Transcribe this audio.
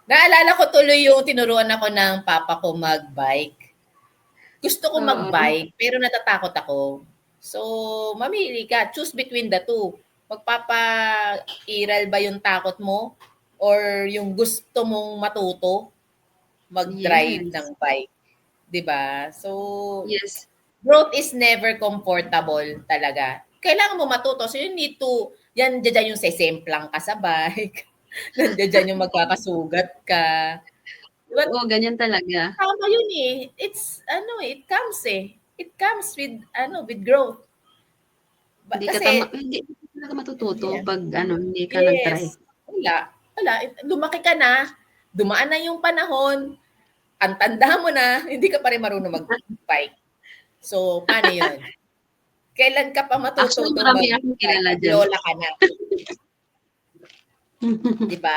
Naalala ko tuloy yung tinuruan ako ng papa ko mag-bike. Gusto ko Oo. mag-bike, pero natatakot ako. So, mamili ka, choose between the two. Magpapairal ba yung takot mo or yung gusto mong matuto mag-drive ng Yes. bike, 'di ba? So, Yes. growth is never comfortable talaga. Kailangan mo matuto. So, you need to, yan, dyan yung sesemplang ka sa bike. Nandiyan yung magkakasugat ka. But, Oo, ganyan talaga. tama yun eh. It's, it comes eh. It comes with growth. Kasi, Hindi ka talaga matututo yeah. 'pag hindi ka nag-try. Yes. Wala. Lumaki ka na, dumaan na yung panahon, ang tanda mo na, hindi ka pa rin marunong mag-bike. So, paano yun? Kailan ka pa Actually, matututong marami akong mag-bike? kilala Pag diyan. lola ka na. 'Di ba?